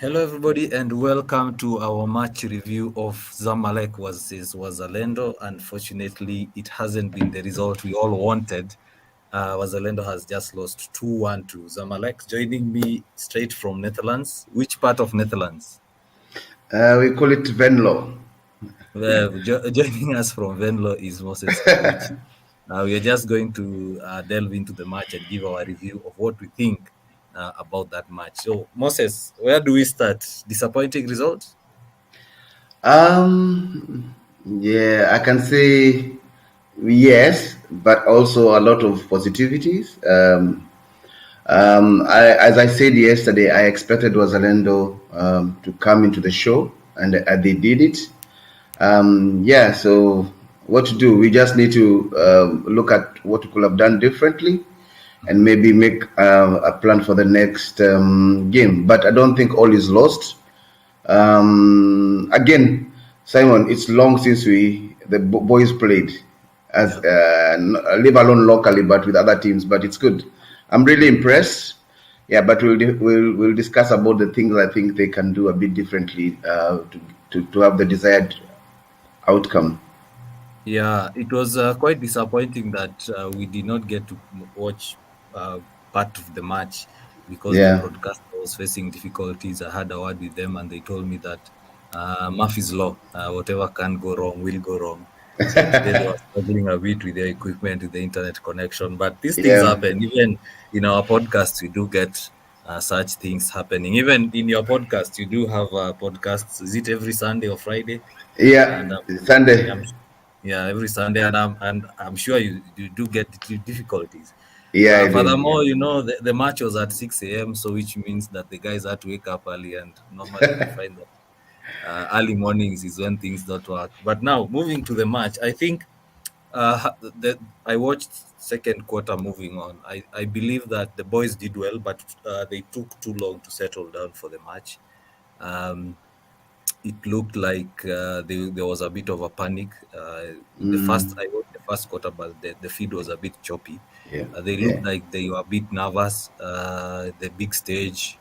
Hello, everybody, and welcome to our match review of Zamalek versus Wazalendo. Unfortunately, it hasn't been the result we all wanted. Wazalendo has just lost 2-1 to Zamalek. Joining me straight from Netherlands. Which part of Netherlands? We call it Venlo. Joining us from Venlo is Moses, which we are just going to delve into the match and give our review of what we think about that match. So, Moses, where do we start? Disappointing result? Yeah, I can say yes, but also a lot of positivities. As I said yesterday, I expected Wazalendo to come into the show, and they did it. Yeah, so what to do? We just need to look at what we could have done differently and maybe make a plan for the next game. But I don't think all is lost. Again, Simon, it's long since the boys played as Yeah. live alone locally, but with other teams. But it's good. I'm really impressed. Yeah, but we'll discuss about the things I think they can do a bit differently to have the desired outcome. Yeah, it was quite disappointing that we did not get to watch part of the match because the Yeah. broadcaster was facing difficulties. I had a word with them and they told me that Murphy's Law, whatever can go wrong will go wrong. So today they were struggling a bit with their equipment, with the internet connection. But these things Yeah. happen. Even in our podcast, we do get such things happening. Even in your podcast, you do have podcasts. Is it every Sunday or Friday? Yeah. And Sunday. I'm yeah, every Sunday, and I'm sure you do get difficulties. Yeah, I do. Yeah. Furthermore, the match was at 6 a.m., so which means that the guys had to wake up early, and normally we find that early mornings is when things don't work. But now, moving to the match, I think I watched second quarter moving on. I believe that the boys did well, but they took too long to settle down for the match. Um, it looked like there was a bit of a panic. I watched the first quarter, but the feed was a bit choppy. Yeah. They Yeah. looked like they were a bit nervous. The big stage,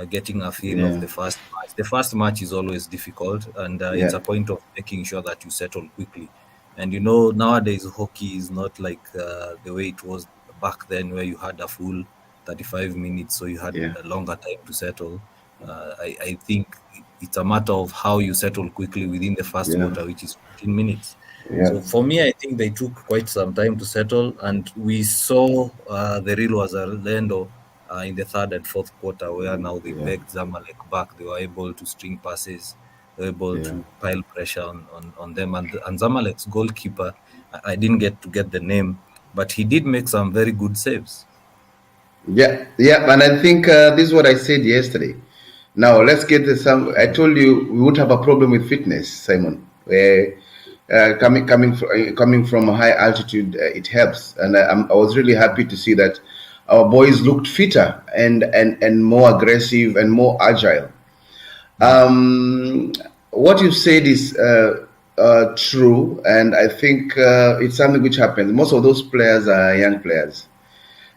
getting a feel of Yeah. the first match. The first match is always difficult, and it's Yeah. a point of making sure that you settle quickly. And nowadays hockey is not like the way it was back then, where you had a full 35 minutes, so you had Yeah. a longer time to settle. I think it's a matter of how you settle quickly within the first Yeah. quarter, which is 15 minutes. Yeah. So for me, I think they took quite some time to settle, and we saw the real Wazalendo in the third and fourth quarter, where now they Yeah. begged Zamalek back. They were able to string passes, they were able Yeah. to pile pressure on them. And Zamalek's goalkeeper, I didn't get to get the name, but he did make some very good saves. Yeah, yeah, and I think this is what I said yesterday. Now let's get the some. I told you we would have a problem with fitness, Simon. Where coming from a high altitude, it helps, and I was really happy to see that our boys looked fitter and more aggressive and more agile. Mm. What you said is true, and I think it's something which happens. Most of those players are young players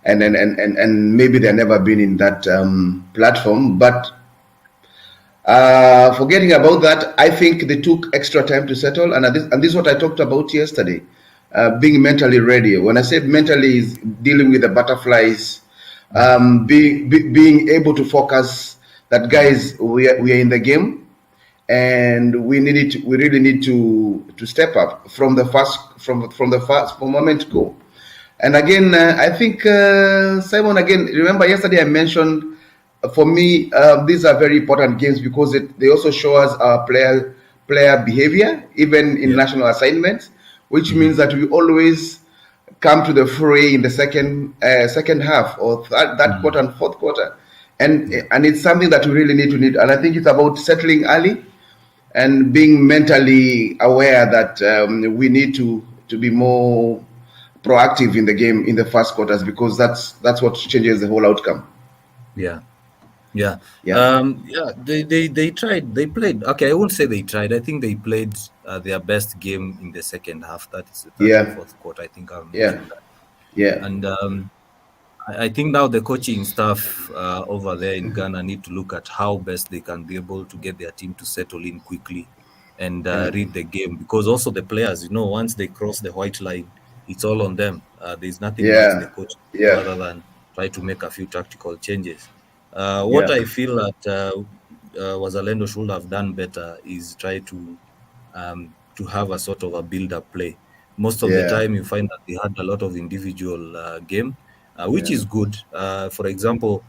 and maybe they've never been in that platform. But forgetting about that, I think they took extra time to settle, and this is what I talked about yesterday. Being mentally ready. When I said mentally, is dealing with the butterflies, being able to focus. That guys, we are in the game, and we really need to step up from the first moment go. And again, I think Simon. Again, remember yesterday I mentioned, for me, these are very important games because they also show us our player behavior, even in Yeah. national assignments, which Hmm. means that we always come to the fray in the second half or that quarter Hmm. and fourth quarter, and Yeah. and it's something that we really need. And I think it's about settling early and being mentally aware that we need to be more proactive in the game in the first quarters, because that's what changes the whole outcome. Yeah. Yeah. Yeah, Yeah, they tried. They played. Okay, I won't say they tried. I think they played their best game in the second half. That is the third and yeah, fourth quarter. I think I'll yeah, mention that. yeah, And I think now the coaching staff over there in Ghana need to look at how best they can be able to get their team to settle in quickly and Yeah, read the game. Because also the players, once they cross the white line, it's all on them. There's nothing much the yeah, coach can do yeah, other than try to make a few tactical changes. What yeah, I feel that Wazalendo should have done better is try to have a sort of a build-up play. Most of the yeah, time, you find that they had a lot of individual game, which yeah, is good. For example,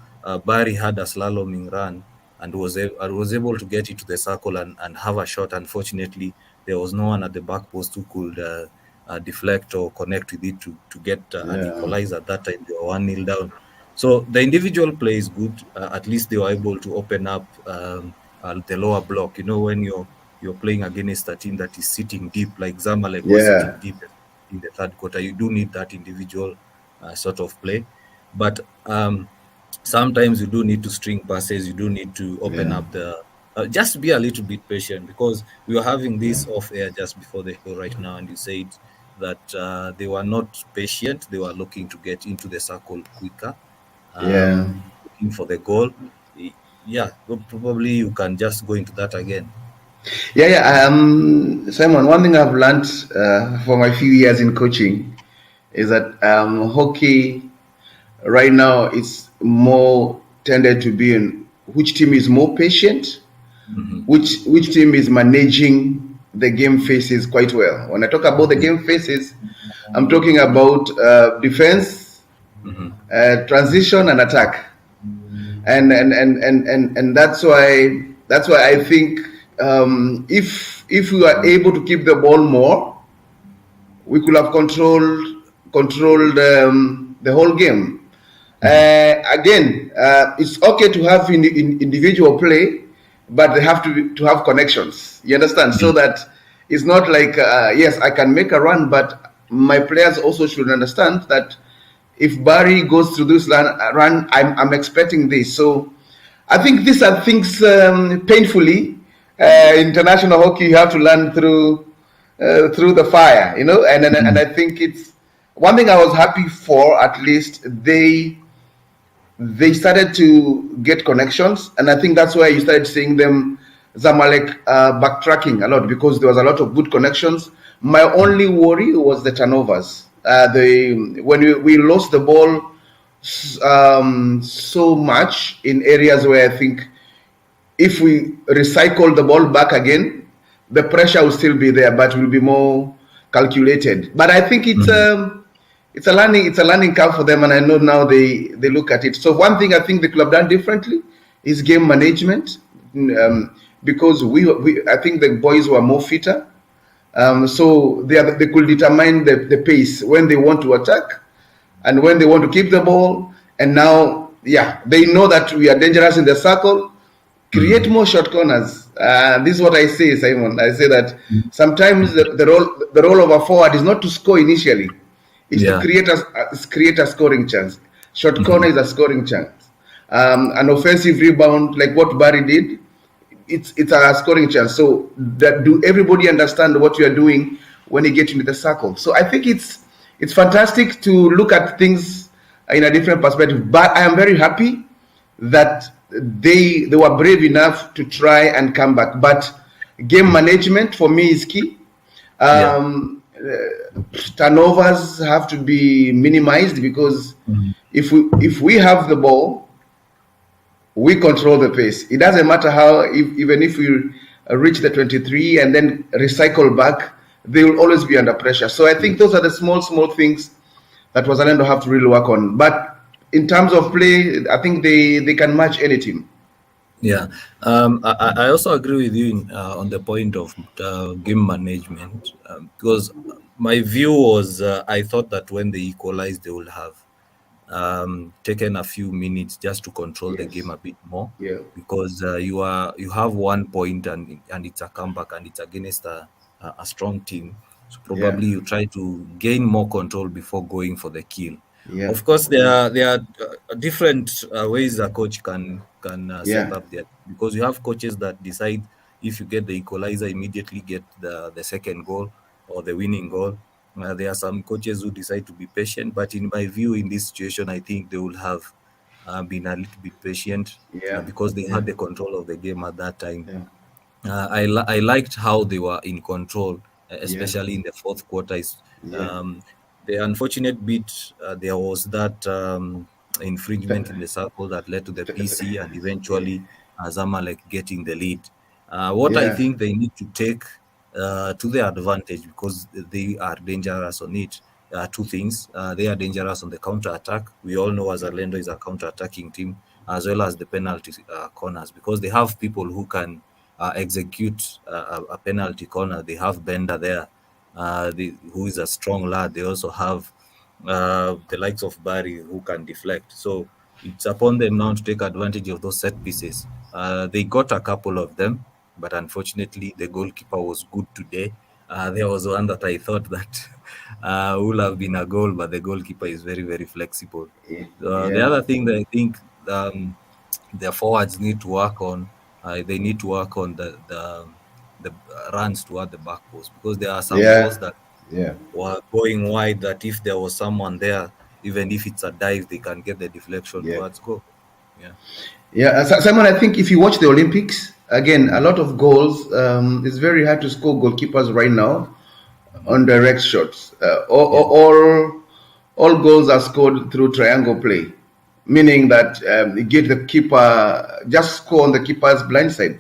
Barry had a slaloming run and was able to get into the circle and have a shot. Unfortunately, there was no one at the back post who could deflect or connect with it to get an yeah, equalizer. At that time, they were 1-0 down. So the individual play is good. At least they were able to open up the lower block. When you're playing against a team that is sitting deep, like Zamalek was yeah, sitting deep in the third quarter. You do need that individual sort of play, but sometimes you do need to string passes. You do need to open yeah, up the. Just be a little bit patient because we were having yeah, this off air just before the show right now, and you said that they were not patient. They were looking to get into the circle quicker, yeah. looking for the goal. Yeah, probably you can just go into that again. Yeah, yeah. Simon, one thing I've learned for my few years in coaching is that hockey right now is more tended to be in which team is more patient, Hmm. which team is managing the game phases quite well. When I talk about the game phases, I'm talking about defense, Hmm. transition, and attack. And that's why I think if we are able to keep the ball more, we could have controlled the whole game. Hmm. Again, it's okay to have individual play, but they have to have connections. You understand? So that it's not like yes, I can make a run, but my players also should understand that if Barry goes through this run, I'm expecting this. So I think these are things painfully international hockey you have to learn through the fire, and Hmm. I think it's one thing I was happy for. At least they started to get connections, and I think that's why you started seeing them Zamalek backtracking a lot because there was a lot of good connections. My only worry was the turnovers. The when we lost the ball so much in areas where I think if we recycle the ball back again, the pressure will still be there, but will be more calculated. But I think Hmm. it's a learning curve for them, and I know now they look at it. So one thing I think they could have done differently is game management, because we I think the boys were more fitter, so they could determine the pace when they want to attack and when they want to keep the ball. And now, yeah, they know that we are dangerous in the circle. Create Hmm. more short corners. This is what I say, Simon. I say that sometimes the role of a forward is not to score initially; it's to Yeah. create a scoring chance. Short corner Hmm. is a scoring chance. An offensive rebound, like what Barry did, it's a scoring chance. So that do everybody understand what you are doing when you get into the circle? So I think it's fantastic to look at things in a different perspective. But I am very happy that they were brave enough to try and come back. But game management for me is key. Yeah. Turnovers have to be minimized because Mhm. if we have the ball, we control the pace. It doesn't matter how, even if we reach the 23 and then recycle back, they will always be under pressure. So I think those are the small things that Wazalendo have to really work on. But in terms of play, I think they can match any team. Yeah, I also agree with you on the point of game management because my view was I thought that when they equalized, they would have taken a few minutes just to control the game Yes. a bit more Yeah. because you have 1 point and it's a comeback and it's against a strong team. So Yeah. probably you try to gain more control before going for the kill. Yeah. Of course, there are different ways a coach can set Yeah. up there because you have coaches that decide if you get the equalizer immediately get the second goal or the winning goal. There are some coaches who decide to be patient, but in my view, in this situation, I think they will have been a little bit patient Yeah, because they yeah, had the control of the game at that time. yeah, I liked how they were in control, yeah, especially in the fourth quarter. yeah, Um, the unfortunate bit, there was that infringement in the circle that led to the PC and yeah, eventually Zamalek getting the lead. What I yeah, think they need to take to their advantage, because they are dangerous on it. Two things: they are dangerous on the counter attack. We all know yeah, Wazalendo is a counter attacking team, as well as the penalty corners, because they have people who can execute a penalty corner. They have Bender there, who is a strong lad. They also have the likes of Barry, who can deflect. So it's upon them now to take advantage of those set pieces. They got a couple of them, but unfortunately, the goalkeeper was good today. There was one that I thought that would have been a goal, but the goalkeeper is very, very flexible. yeah, The yeah, other thing that I think their forwards need to work on, they need to work on the runs toward the back post, because there are some balls yeah, that yeah, were going wide that if there was someone there, even if it's a dive, they can get the deflection yeah. towards goal. Yeah. Yeah, Simon, I think if you watch the Olympics, again, a lot of goals, it's very hard to score goalkeepers right now Mhm. on direct shots. Yeah. All goals are scored through triangle play, meaning that you get the keeper, just score on the keeper's blind side.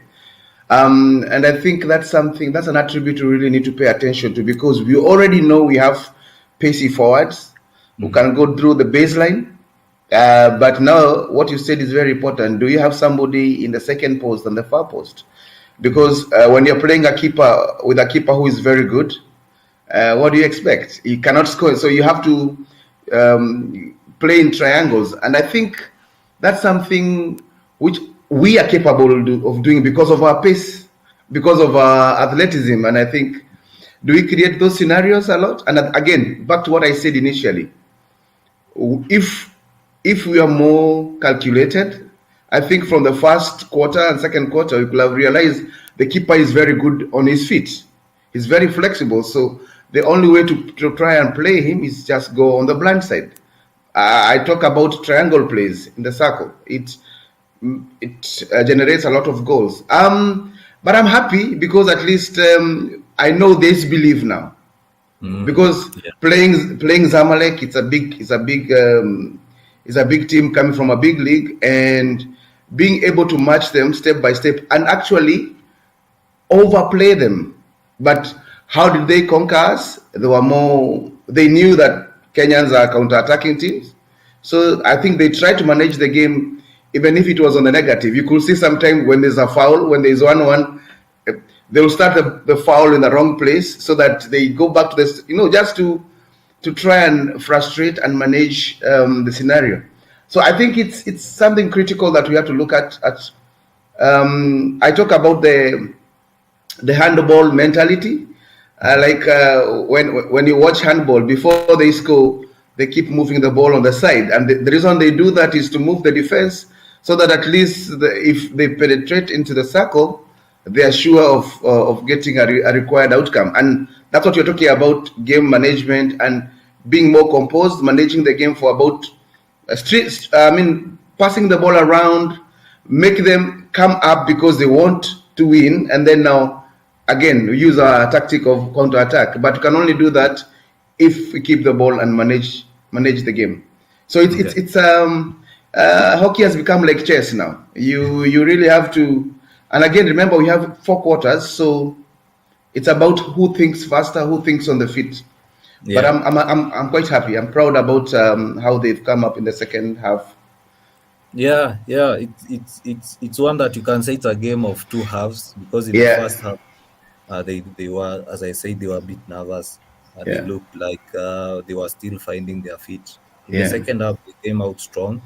And I think that's an attribute we really need to pay attention to, because we already know we have pacey forwards who Mhm. can go through the baseline. But now, what you said is very important. Do you have somebody in the second post and the far post? Mhm. Because when you're playing a keeper with a keeper who is very good, what do you expect? You cannot score, so you have to play in triangles. And I think that's something which we are capable of doing because of our pace, because of our athleticism. And I think, do we create those scenarios a lot? And again, back to what I said initially, if if we are more calculated, I think from the first quarter and second quarter, we could have realized the keeper is very good on his feet. He's very flexible. So the only way to try and play him is just go on the blind side. I talk about triangle plays in the circle. It generates a lot of goals. But I'm happy because at least I know there's belief now, Mhm. because Yeah. playing Zamalek, it's a big team coming from a big league, and being able to match them step by step and actually overplay them. But how did they conquer us? They were more. They knew that Kenyans are counter-attacking teams, so I think they tried to manage the game, even if it was on the negative. You could see sometimes when there's a foul, when there's 1-1, they will start the foul in the wrong place so that they go back to this, just to try and frustrate and manage the scenario. So I think it's something critical that we have to look at. I talk about the handball mentality. Mhm. When you watch handball, before they score, they keep moving the ball on the side, and the reason they do that is to move the defense so that at least if they penetrate into the circle, they are sure of getting a required outcome. And that's what you're talking about: game management and being more composed, managing the game for about passing the ball around, make them come up because they want to win, and then now again we use our tactic of counter attack. But we can only do that if we keep the ball and manage the game. So Okay. hockey has become like chess now. You really have to, and again remember we have four quarters, so it's about who thinks faster, who thinks on the feet. But Yeah. I'm quite happy. I'm proud about how they've come up in the second half. Yeah, yeah, it's one that you can say it's a game of two halves, because in the Yeah, first half, they were, as I said, they were a bit nervous. They yeah, looked like they were still finding their feet. In the yeah, second half, they came out strong,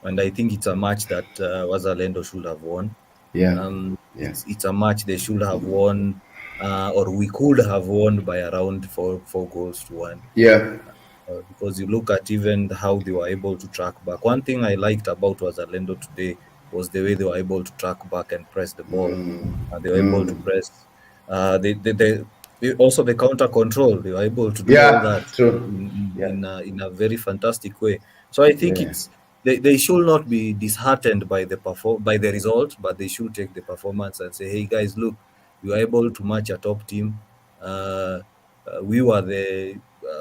and I think it's a match that Wazalendo should have won. yeah, yeah, It's a match they should have won, or we could have won by around four goals to one. yeah, Because you look at even how they were able to track back. One thing I liked about Wazalendo today was the way they were able to track back and press the ball. They were able to press. Also the counter control, they were able to do all Yeah, that true. Yeah, in a very fantastic way. So I think yeah, it's they should not be disheartened by by the result, but they should take the performance and say, hey guys, look, we were able to match a top team. We were the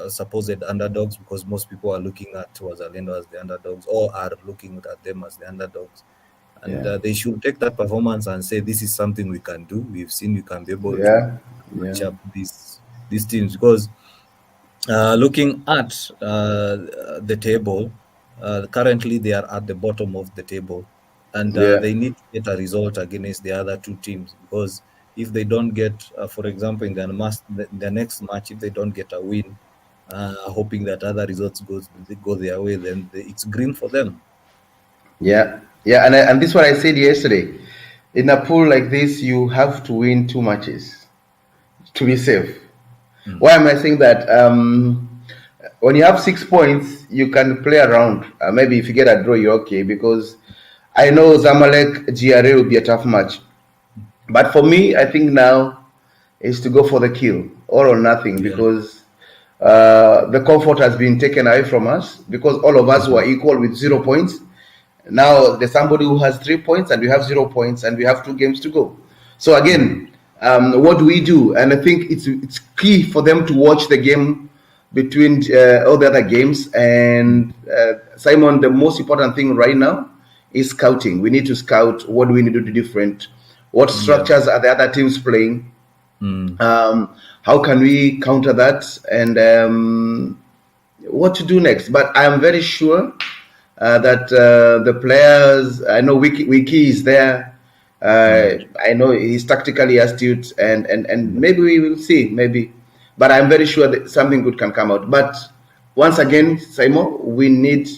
supposed underdogs because most people are looking at Wazalendo as the underdogs or are looking at them as the underdogs. And yeah, they should take that performance and say, this is something we can do. We've seen we can be able to yeah, match yeah, up these teams because looking at the table, currently they are at the bottom of the table, and yeah, they need to get a result against the other two teams because if they don't get, for example, in the next match, if they don't get a win, hoping that other results go their way, then it's green for them. yeah, yeah. And this is what I said yesterday. In a pool like this, you have to win two matches to be safe. Why Mm. am I saying that? When you have 6 points, you can play around. Maybe if you get a draw, you're okay because I know Zamalek GRA will be a tough match. But for me, I think now is to go for the kill, all or nothing, Yeah. because the comfort has been taken away from us because all of us were Mhm. equal with 0 points. Now there's somebody who has 3 points and we have 0 points and we have 2 games to go. So Mm. again, what do we do? And I think it's key for them to watch the game between all the other games. Mm. And Simon, the most important thing right now is scouting. We need to scout. What do we need to do different? What Yeah. structures are the other teams playing? Mm. How can we counter that? And what to do next? But I'm very sure that the players, I know Wiki is there. Mm. I know he's tactically astute, and Yeah. maybe we will see, maybe. But I'm very sure that something good can come out. But once again, Simon, we need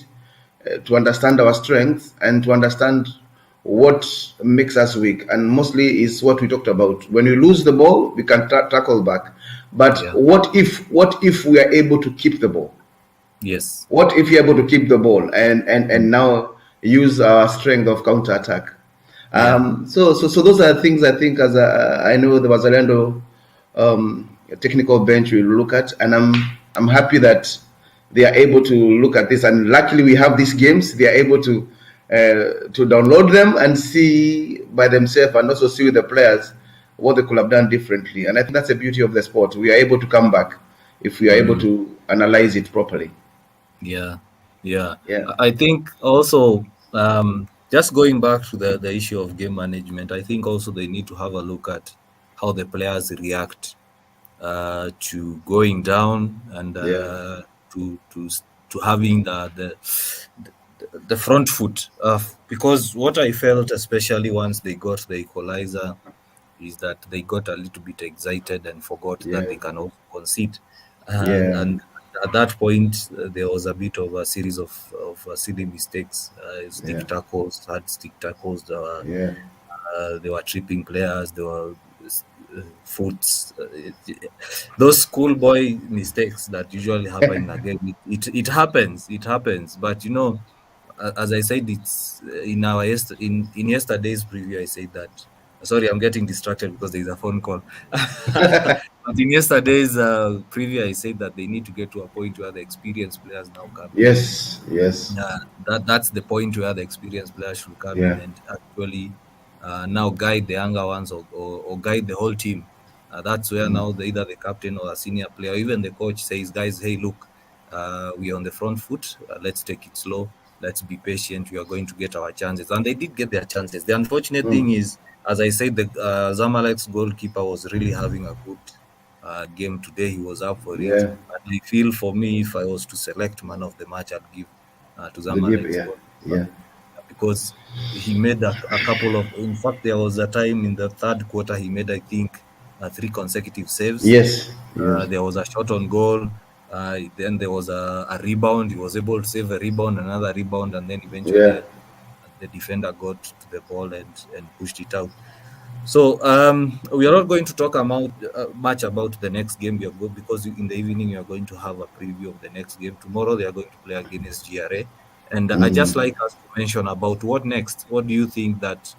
to understand our strengths and to understand what makes us weak. And mostly is what we talked about. When we lose the ball, we can tackle back. But Yeah. what if we are able to keep the ball? Yes. What if you're able to keep the ball and Mm. now use our strength of counter attack? Yeah. So those are things I think as I know the Wazalendo technical bench will look at, and I'm happy that they are able to look at this. And luckily we have these games; they are able to download them and see by themselves, and also see with the players what they could have done differently. And I think that's the beauty of the sport. We are able to come back if we are able Mm. to analyze it properly. Yeah, yeah. Yeah, I think also just going back to the issue of game management, I think also they need to have a look at how the players react to going down and yeah, to having the front foot. Because what I felt, especially once they got the equalizer, is that they got a little bit excited and forgot that yeah, they can also concede. yeah, And at that point, there was a bit of a series of silly mistakes, yeah, stick tackles, hard stick tackles. yeah. They were tripping players. They were foots. Those schoolboy mistakes that usually happen in a game. It happens. It happens. But as I said, it's in yesterday's preview. I said that. Sorry, I'm getting distracted because there is a phone call. But in yesterday's preview, I said that they need to get to a point where the experienced players now come in. Yes, yes, Yeah, that's the point where the experienced players should come in yeah, and actually now guide the younger ones or guide the whole team. That's where now either the captain or a senior player, or even the coach says, guys, hey, look, we're on the front foot. Let's take it slow. Let's be patient. We are going to get our chances. And they did get their chances. The unfortunate thing is, as I said, the Zamalek's goalkeeper was really having a good game today. He was up for it. yeah. And I feel for me, if I was to select man of the match, I'd give to The give, Zamalek's yeah, goalkeeper yeah. because he made a couple of. In fact, there was a time in the third quarter he made, I think, three consecutive saves. Yes, yes, There was a shot on goal. Then there was a rebound. He was able to save a rebound, another rebound, and then eventually yeah. the defender got to the ball and pushed it out. So we are not going to talk about much about the next game we are going because in the evening you are going to have a preview of the next game. Tomorrow they are going to play against GRA, and I just like us to mention about what next. What do you think that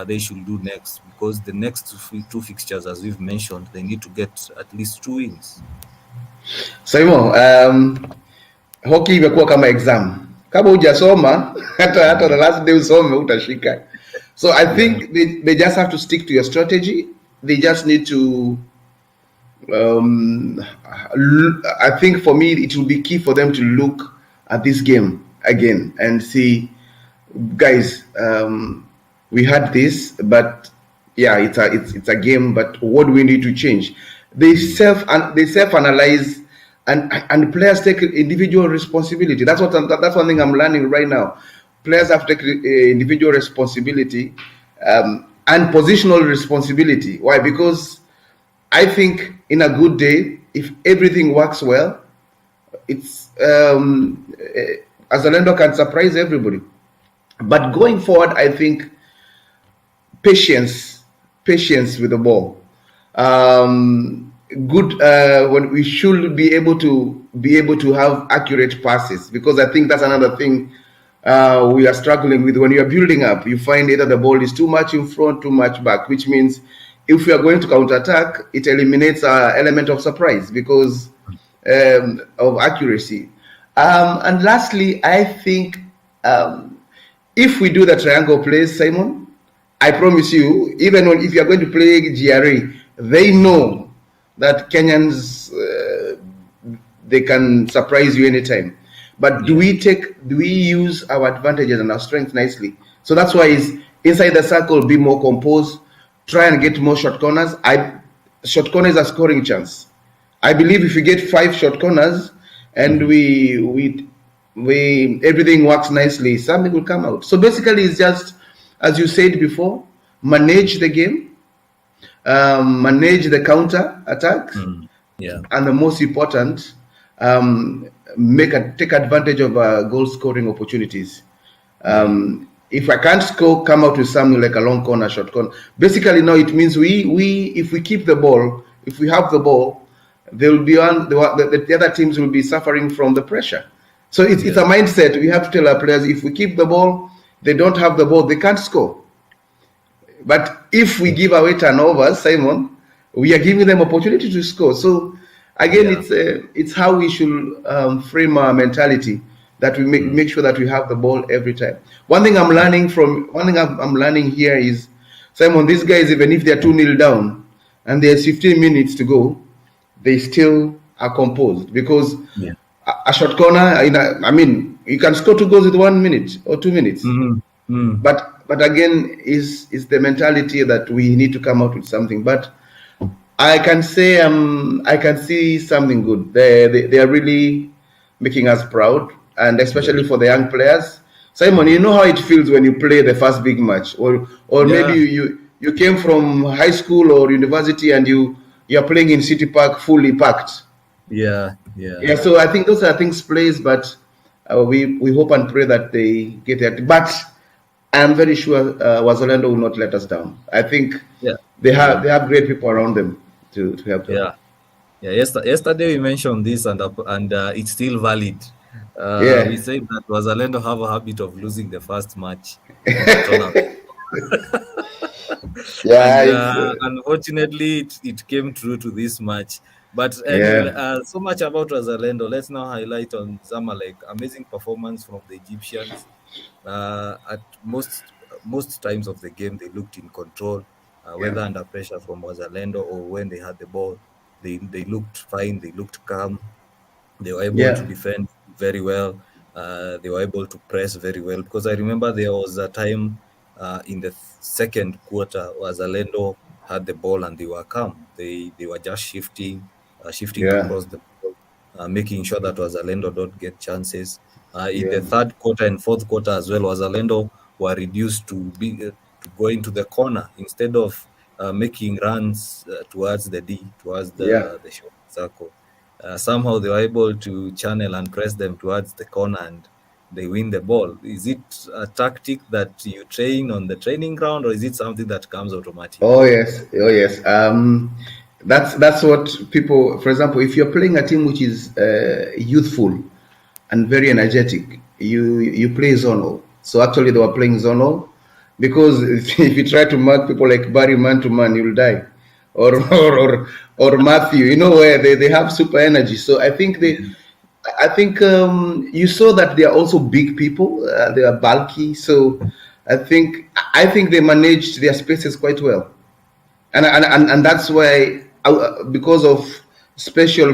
they should do next, because the next two fixtures, as we've mentioned, they need to get at least 2 wins. Saimo, hockey imekuwa kama exam. Kama hujasoma hata the Mm. last day usome utashika. So I Yeah. think they just have to stick to your strategy. They just need to um, I think for me it will be key for them to look at this game again and see, guys, we had this, but yeah, it's a game. But what do we need to change? Mm. They self analyze, and players take individual responsibility. That's one thing I'm learning right now. Players have to take individual responsibility and positional responsibility. Why? Because I think in a good day, if everything works well, it's Wazalendo can surprise everybody. But going forward, I think patience, patience with the ball. Good when we should be able to have accurate passes, because I think that's another thing we are struggling with. When you are building up, you find either the ball is too much in front, too much back, which means if we are going to counter attack, it eliminates our element of surprise because of accuracy. And lastly, I think if we do the triangle plays, Simon, I promise you, if you are going to play GRA, they know that Kenyans they can surprise you anytime. But Yeah. do we use our advantages and our strength nicely? So that's why is inside the circle, be more composed, try and get more short corners. Short corners are scoring chance. I believe if we get 5 short corners and Mhm. we everything works nicely, something will come out. So basically, it's just as you said before, manage the game, manage the counter attacks, Mm. Yeah. and the most important, take advantage of goal scoring opportunities. Yeah. If I can't score, come out with something like a long corner, short corner. Basically, no, it means we if we keep the ball, if we have the ball, they will be on the other teams will be suffering from the pressure. So it's a Yeah. mindset. We have to tell our players, if we keep the ball, they don't have the ball, they can't score. But if we give away turnovers, Simon, we are giving them opportunity to score. So again, Yeah. it's how we should frame our mentality, that we Mm. make sure that we have the ball every time. One thing I'm learning here is, Simon, these guys, even if they're 2-0 down and there's 15 minutes to go, they still are composed, because Yeah. a short corner, I mean, you can score 2 goals with 1 minute or 2 minutes. Mm. Mm. But again, is the mentality that we need to come out with something. But I can say I can see something good. They are really making us proud, and Yeah. especially for the young players. Simon, you Mm. know how it feels when you play the first big match, or maybe Yeah. you came from high school or university and you're playing in City Park fully packed. Yeah. Yeah. Yeah, so I think those are things plays, but we hope and pray that they get it. But I am very sure Wazalendo will not let us down. I think Yeah. they Yeah. have great people around them to help them. Yeah. Yeah, yesterday we mentioned this, and it's still valid. We Yeah, said that Wazalendo have a habit of losing the first match in the tournament, yeah, and it's unfortunately, it came true to this match. But anyway, yeah, so much about Wazalendo. Let's now highlight on Zamalek. Amazing performance from the Egyptians. At most times of the game, they looked in control, yeah, whether under pressure from Wazalendo or when they had the ball. They looked fine. They looked calm. They were able to yeah, defend very well. They were able to press very well, because I remember there was a time in the second quarter where Zalendo had the ball and they were calm. They were just shifting yeah, across the ball, making sure that Wazalendo don't get chances. In yeah, the third quarter and fourth quarter as well, Wazalendo were reduced to go into the corner instead of making runs towards the D, towards yeah. the short circle. Somehow they were able to channel and press them towards the corner, and they win the ball. Is it a tactic that you train on the training ground, or is it something that comes Oh automatically? yes, oh yes. That's what people. For example, if you're playing a team which is youthful and very energetic, you play zonal. So actually, they were playing zonal. because if you try to mark people like Barry man to man, you'll die, or or Matthew, where they have super energy. So I think you saw that they are also big people. They are bulky, so I think they managed their spaces quite well, and that's why because of special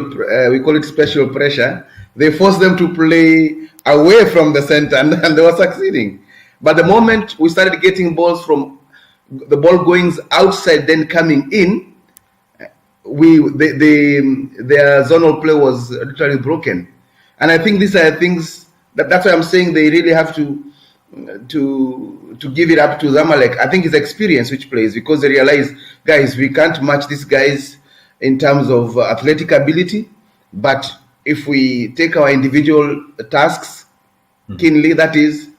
we call it special pressure, they forced them to play away from the center, and they were succeeding. But the moment we started getting balls from the ball going outside then coming in, their zonal play was literally broken. And I think these are things that's why I'm saying they really have to give it up to Zamalek. I think it's experience which plays, because they realize, guys, we can't match these guys in terms of athletic ability, but if we take our individual tasks keenly, that is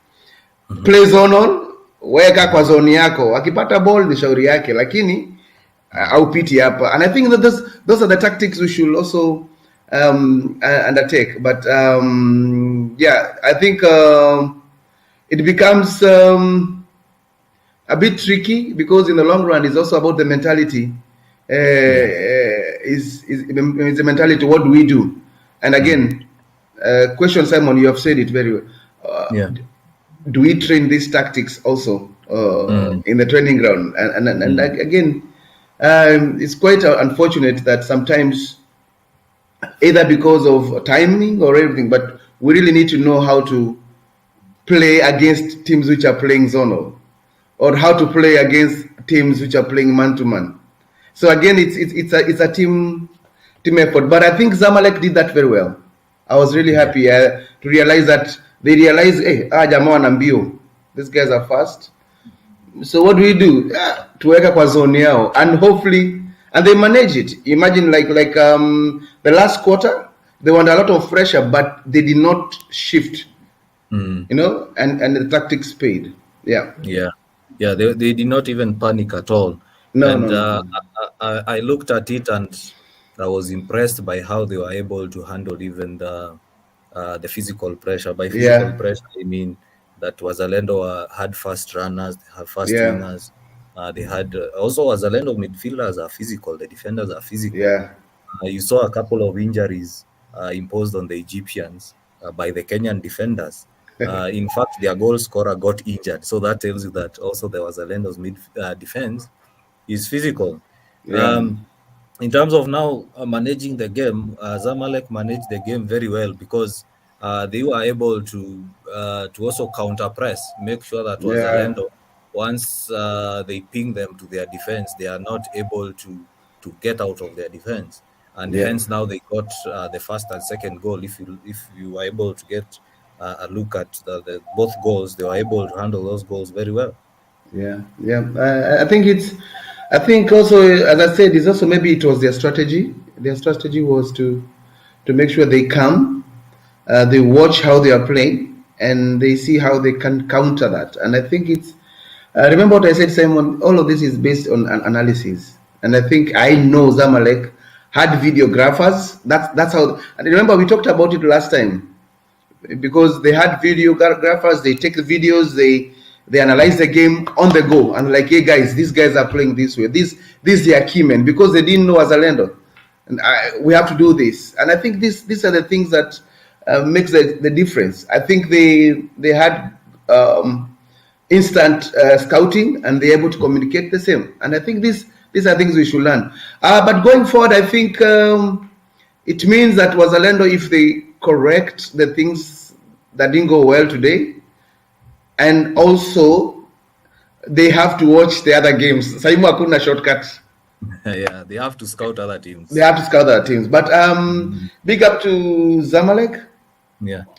play zonal, weka kwa zone yako, akipata ball ni shauri yake, lakini haupiti hapa. And I think that those are the tactics we should also undertake. But yeah, I think it becomes a bit tricky, because in the long run it's also about the mentality. Is the mentality, what do we do? And again, question, Simon, you have said it very well. Yeah. Do we train these tactics also in the training ground? And again, it's quite unfortunate that sometimes, either because of timing or everything, but we really need to know how to play against teams which are playing zonal, or how to play against teams which are playing man to man. So again, it's a team effort. But I think Zamalek did that very well. I was really happy to realize that they realized, hey, jamaa wana mbio, these guys are fast. So what do we do? Tuweka kwa zone yao, and hopefully, and they manage it. Imagine like the last quarter, they were under a lot of pressure, but they did not shift. And the tactics paid. Yeah. They did not even panic at all. No. I looked at it, and I was impressed by how they were able to handle even the physical pressure. By physical pressure, I mean that Wazalendo had fast runners, they have fast wingers. They had also Wazalendo midfielders are physical, the defenders are physical. Yeah. You saw a couple of injuries imposed on the Egyptians by the Kenyan defenders. In fact, their goal scorer got injured. So that tells you that also there was Zalendo's mid defense is physical. In terms of now managing the game, Zamalek managed the game very well, because they were able to also counter press, make sure that Wazalendo, once they ping them to their defense, they are not able to get out of their defense, and hence now they got the first and second goal. If you were able to get a look at the both goals, they were able to handle those goals very well. I think also, as I said, it's also maybe it was their strategy. Their strategy was to make sure they come, they watch how they are playing, and they see how they can counter that. And I think it's remember what I said, Simon. All of this is based on an analysis, and I know Zamalek had videographers. That's how. And remember, we talked about it last time, because they had videographers. They take the videos. They analyze the game on the go, and like, hey guys, these guys are playing this way. These are key men, because they didn't know Wazalendo, and we have to do this. And I think these are the things that makes the difference. I think they had instant scouting, and they're able to communicate the same. And I think these are things we should learn. But going forward, I think it means that Wazalendo, if they correct the things that didn't go well today, and also they have to watch the other games. Saimu hakuna shortcut. They have to scout other teams. But big up to Zamalek.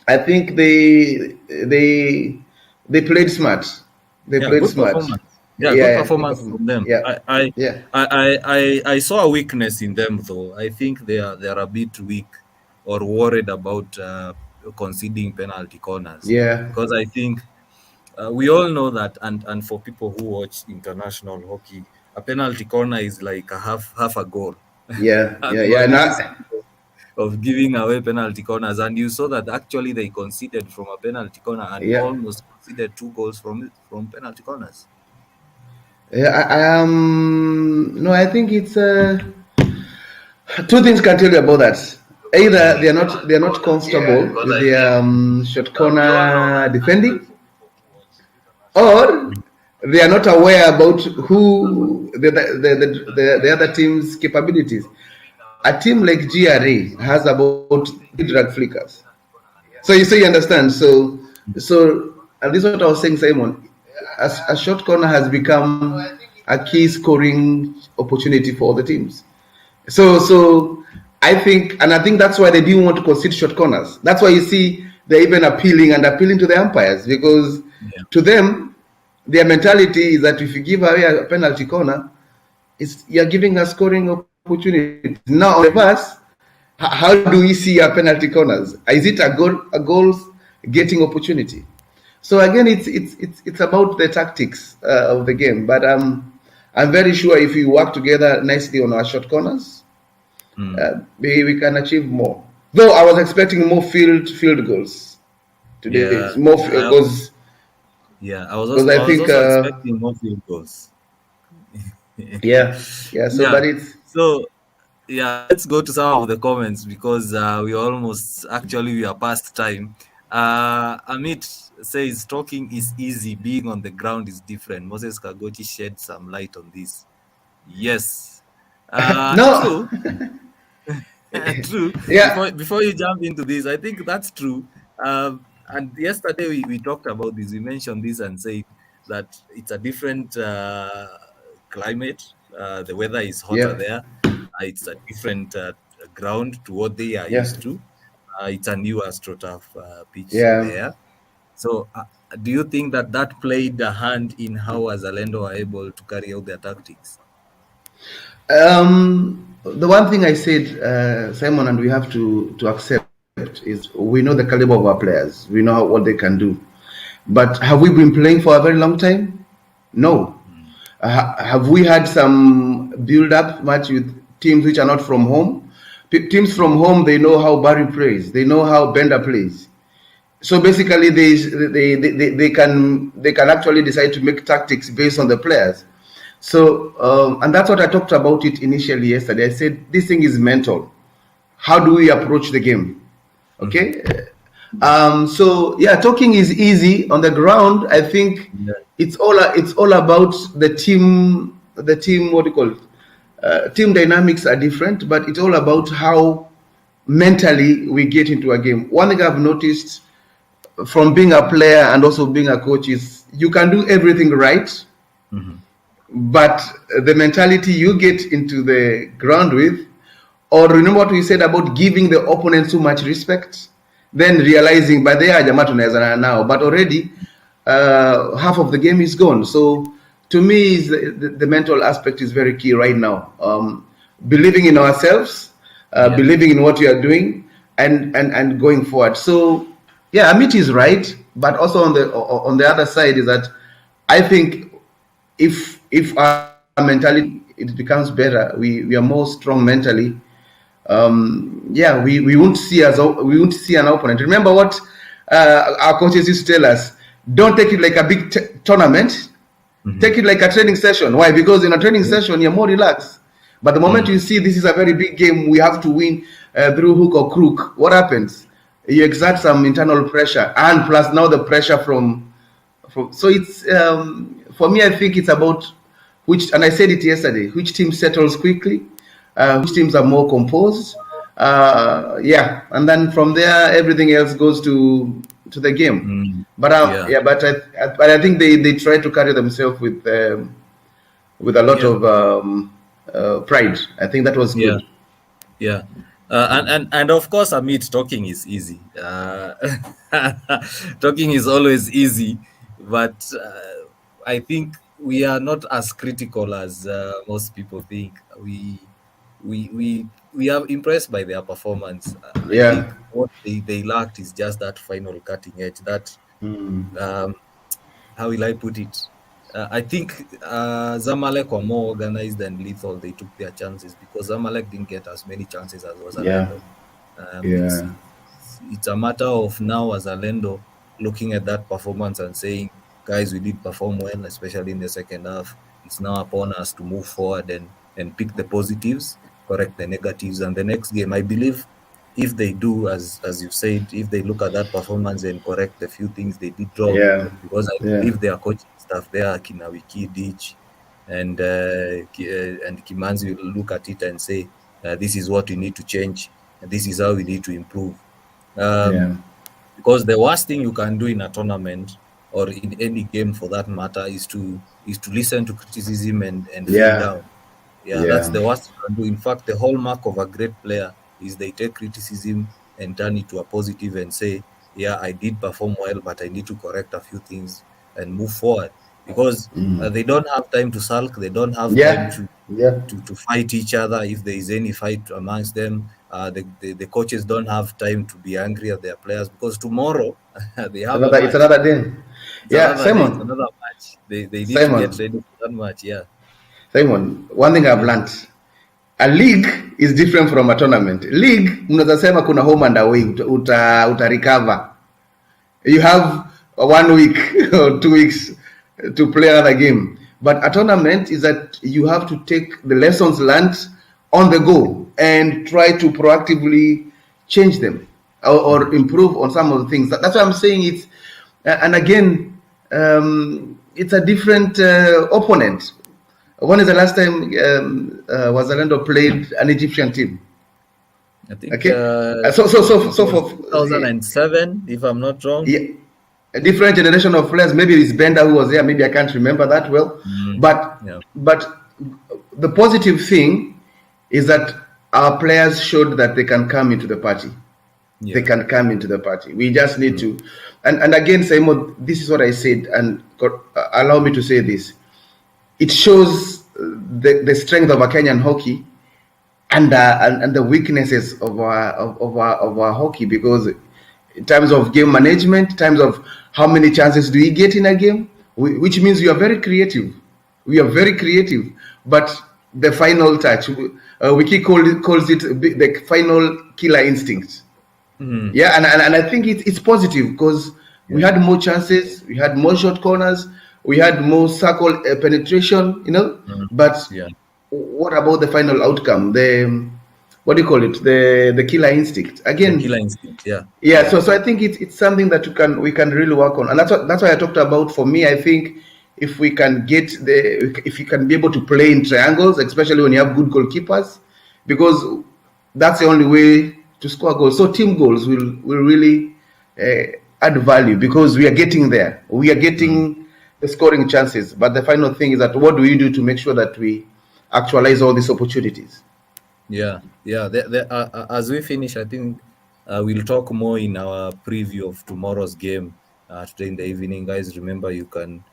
I think they played smart. Good performance from them. I saw a weakness in them, though. I think they are a bit weak, or worried about conceding penalty corners. Because I think we all know that, and for people who watch international hockey, a penalty corner is like a half a goal. Of giving away penalty corners, and you saw that actually they conceded from a penalty corner, and almost conceded 2 goals from penalty corners. Yeah, no, I think it's two things can tell you about that. Either they are not comfortable with their short corner defending, or they are not aware about who the other team's capabilities. A team like GRA has about three drug flickers. So you understand. And this is what I was saying, Simon. A short corner has become a key scoring opportunity for all the teams. So I think that's why they didn't want to concede short corners. That's why you see they're even appealing to the umpires, because Yeah. to them their mentality is that if you give away a penalty corner, you're giving us scoring opportunities. Now on the reverse, how do we see our penalty corners? Is it a goals getting opportunity? So again, it's about the tactics of the game. But I'm very sure if we work together nicely on our short corners, Mm. we can achieve more. Though I was expecting more field goals today, Yeah. more I, goals, yeah. because I I was think also expecting more field goals. yeah. So Yeah. but it's So yeah, let's go to some of the comments because we are past time. Amit says talking is easy, being on the ground is different. Moses Kagoti shed some light on this. Yes, no. true. True. Yeah, Before you jump into this, I think that's true. And yesterday we talked about this. We mentioned this and said that it's a different climate. The weather is hotter yeah, there. It's a different ground to what they are yeah, used to. It's a new AstroTurf pitch yeah. there. So, do you think that that played a hand in how Wazalendo are able to carry out their tactics? The one thing I said, Simon, and we have to accept is we know the caliber of our players. We know what they can do. But have we been playing for a very long time? No. Mm. Have we had some build-up match with teams which are not from home? Teams from home, they know how Barry plays. They know how Bender plays. So basically, they can actually decide to make tactics based on the players. So and that's what I talked about it initially yesterday. I said this thing is mental. How do we approach the game? Mhm. Okay. So yeah, talking is easy on the ground. I think Yeah. it's all about the team. The team, what do you call it? Team dynamics are different, but it's all about how mentally we get into a game. One thing I've noticed from being a player and also being a coach is you can do everything right, Mhm. but the mentality you get into the ground with, or remember what we said about giving the opponent too much respect, then realizing by the jamaa tunaweza now, but already half of the game is gone. So to me, the mental aspect is very key right now. Believing in ourselves, Yeah. believing in what we are doing, and going forward. So yeah, Amit is right, but also on the other side is that I think if our mentality it becomes better, we are more strong mentally. Yeah, we won't see an opponent. Remember what our coaches used to tell us: don't take it like a big tournament. Mhm. Take it like a training session. Why? Because in a training Yeah. session you're more relaxed. But the moment you Mm. see this is a very big game, we have to win through hook or crook. What happens? You exert some internal pressure, and plus now the pressure from. So it's for me. I think it's about which, and I said it yesterday. Which team settles quickly? Which teams are more composed? Yeah, and then from there everything else goes to the game. Mm. But Yeah. yeah, but I think they try to carry themselves with a lot Yeah. of pride. I think that was Yeah. good. Yeah. And of course, Amit, talking is easy. Talking is always easy, but I think we are not as critical as most people think. We are impressed by their performance. I Yeah. think what they lacked is just that final cutting edge. That um, how will I put it? I think Zamalek were more organized and lethal. They took their chances because Zamalek didn't get as many chances as Yeah. Wazalendo. Yeah. It's a matter of now Wazalendo looking at that performance and saying, guys, we did perform well, especially in the second half. it's now upon us to move forward and pick the positives, correct the negatives, and the next game, I believe, if they do as you said, if they look at that performance and correct the few things they did wrong, Yeah. because I Yeah. believe their coaching staff there, Kinawiki, Ditch, and Kimanzi will look at it and say, this is what we need to change, and this is how we need to improve. Yeah. Because the worst thing you can do in a tournament or in any game for that matter is to listen to criticism and feel Yeah. down. Yeah, that's Yeah. the worst you can do. In fact, the hallmark of a great player is they take criticism and turn it to a positive and say, yeah, I did perform well, but I need to correct a few things and move forward. Because they don't have time to sulk, they don't have time Yeah. to Yeah. to fight each other if there is any fight amongst them. The coaches don't have time to be angry at their players because tomorrow they have a It's match. another day. It's Yeah, another day, it's Simon. another match. They need to get Simon. ready for that match. Yeah. Simon, one thing I've learned, a league is different from a tournament. League, mnaweza sema kuna home and away, uta recover. You have 1 week or 2 weeks to play another game. But a tournament is that you have to take the lessons learned on the go and try to proactively change them or improve on some of the things. That's why I'm saying it's, and again, it's a different opponent. When is the last time Wazalendo played an Egyptian team? I think Okay, it so was for 2007, if I'm not wrong. yeah, a different generation of players. Maybe it's Bender who was there. Maybe I can't remember that well. But Yeah. but the positive thing is that our players showed that they can come into the party. They Yeah. can come into the party. We just need to. And again, Simon, this is what I said, and allow me to say this. It shows the strength of a Kenyan hockey and the weaknesses of our hockey, because in terms of game management, in terms of how many chances do we get in a game, which means we are very creative. We are very creative, but the final touch, Wiki calls it the final killer instinct. Yeah, and I think it's positive because we had more chances, we had more short corners, we had more circle penetration, but Yeah. what about the final outcome? The what do you call it? The killer instinct. The Again, killer instinct. Yeah. yeah. Yeah. So I think it's something that we can really work on, and that's why I talked about. For me, I think if we can if you can be able to play in triangles, especially when you have good goalkeepers, because that's the only way to score goals. So team goals will really add value because we are getting there. We are getting the scoring chances. But the final thing is that what do we do to make sure that we actualize all these opportunities? Yeah, yeah. As we finish, I think we'll talk more in our preview of tomorrow's game today in the evening. Guys, remember you can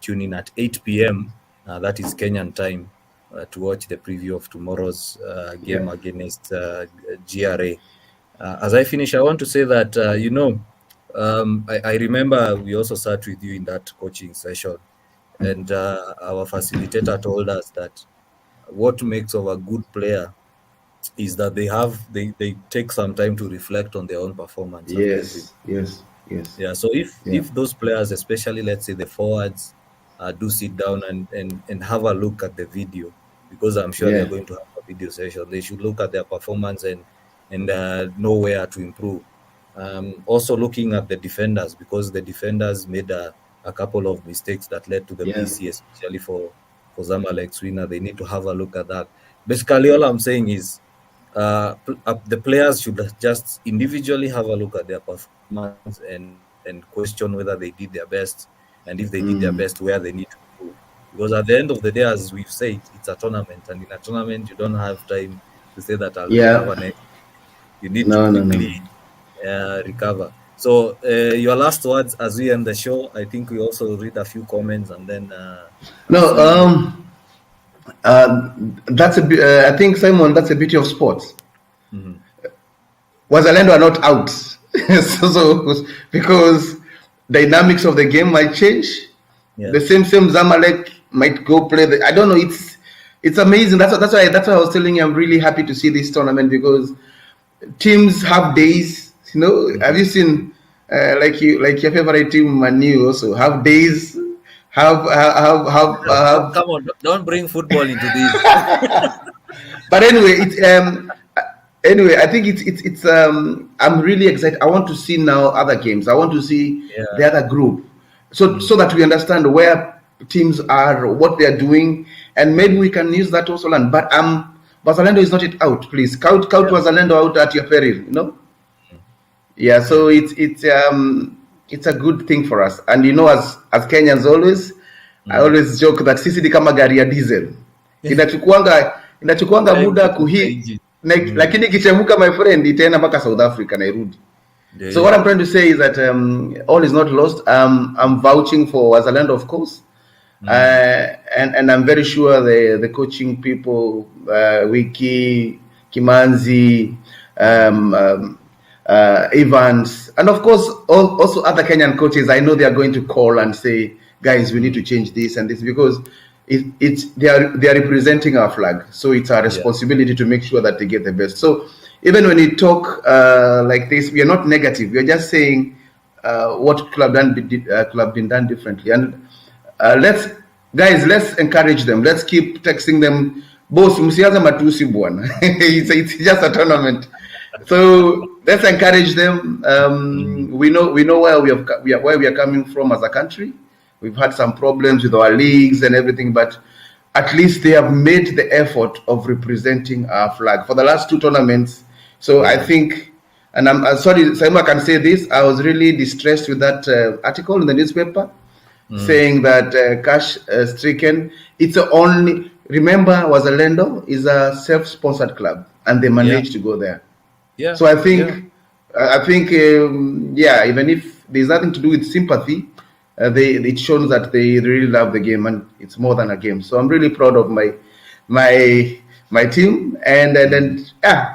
tune in at 8 p.m. That is Kenyan time to watch the preview of tomorrow's Yeah. game against GRA. As I finish, I want to say that, I remember we also sat with you in that coaching session, and our facilitator told us that what makes of a good player is that they take some time to reflect on their own performance after every. Yes. Yes. Yes. Yeah, so if Yeah. if those players, especially let's say the forwards, do sit down and have a look at the video, because I'm sure they're Yeah. going to have a video session, they should look at their performance and know where to improve. Also looking at the defenders, because the defenders made a couple of mistakes that led to the Yeah. BC, especially for Zamalek's winner. They need to have a look at that. Basically, all I'm saying is the players should just individually have a look at their performance and question whether they did their best, and if they did their best, where they need to improve. Because at the end of the day, as we've said, it's a tournament, and in a tournament, you don't have time to say that I'll Yeah. recover next. You need to No. No. No. quickly recover. So, your last words as we end the show. I think we also read a few comments and then No. see. That's I think, Simon, that's the beauty of sports. Mhm. Wazalendo are not out, so because dynamics of the game might change. Yeah. The same Zamalek might go play. I don't know. It's amazing. That's why I was telling you I'm really happy to see this tournament, because teams have days. Have you seen like your favorite team Manu also have days, have Come on, don't bring football into this. but anyway, anyway, I think I'm really excited. I want to see now other games. I want to see Yeah. the other group, so that we understand where teams are, what they are doing, and maybe we can use that also learn. But Wazalendo is not it out. Please count Yeah. Wazalendo out at your peril. You know. Yeah. Yeah. So it's a good thing for us. And as Kenyans always, I Mm. always joke that sisi ni kama gari ya diesel inachukuanga Time muda kutoka nje. lakini ikichemuka my friend itaenda mpaka South Africa na irudi. Ndio So what hiyo. I'm trying to say is that all is not lost. I'm vouching for Wazalendo, of course, and I'm very sure the coaching people, Wiki, Kimanzi, Evans, and of course also other Kenyan coaches. I know they are going to call and say, guys, we need to change this and this, because they are representing our flag, so it's our Yeah. responsibility to make sure that they get the best. So even when we talk like this, we are not negative. We are just saying what club been done differently, and let's encourage them. Let's keep texting them. Boss, msianza matusi bwana. It's just a tournament, so let's encourage them. We know where where we are coming from as a country. We've had some problems with our leagues and everything, but at least they have made the effort of representing our flag for the last two tournaments. So I think, and I'm sorry, Simon, I can say this. I was really distressed with that article in the newspaper saying that cash stricken. It's only, remember, Wazalendo is a self-sponsored club, and they managed to go there. Yeah. So I think, even if there's nothing to do with sympathy, it shows that they really love the game, and it's more than a game. So I'm really proud of my team, and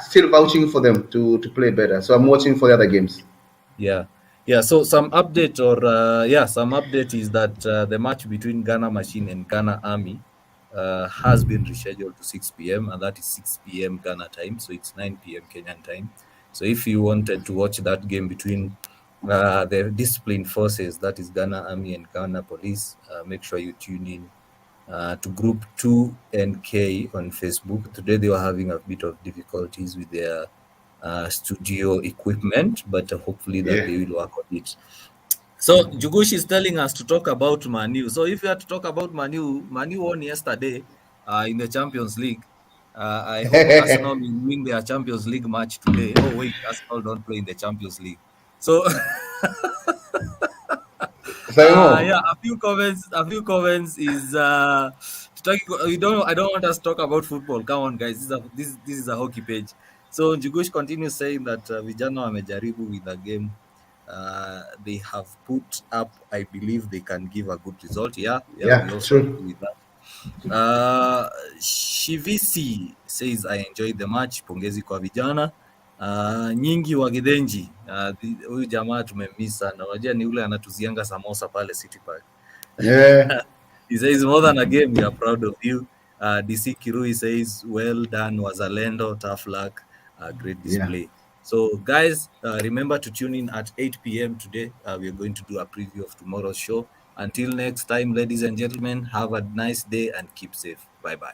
still vouching for them to play better. So I'm watching for the other games. Yeah. So some update is that the match between Ghana Machine and Ghana Army has been rescheduled to 6 p.m. and that is 6 p.m. Ghana time, so it's 9 p.m. Kenyan time. So if you wanted to watch that game between the disciplined forces, that is Ghana Army and Ghana Police, make sure you tune in to Group 2NK on Facebook. Today they were having a bit of difficulties with their studio equipment, but hopefully that they will work on it. So Jugush is telling us to talk about Manu. So if you have to talk about Manu won yesterday in the Champions League. I hope Arsenal will win their Champions League match today. Oh wait, Arsenal don't play in the Champions League. So a few comments is I don't want us to talk about football. Come on guys, this is a hockey page. So Jugush continues saying that vijana wamejaribu with the game. They have put up, I believe they can give a good result. We also agree with that. Shivisi says I enjoyed the match. Pongezi kwa vijana. Nyingi wa Gidenji, huyu jamaa tumemiss sana. Unajua ni ule anatuzianga samosa pale City Park. He says more than a game, we are proud of you. DC Kirui says well done Wazalendo, tough luck, great display. So guys, remember to tune in at 8 p.m. today. We are going to do a preview of tomorrow's show. Until next time, ladies and gentlemen, have a nice day and keep safe. Bye-bye.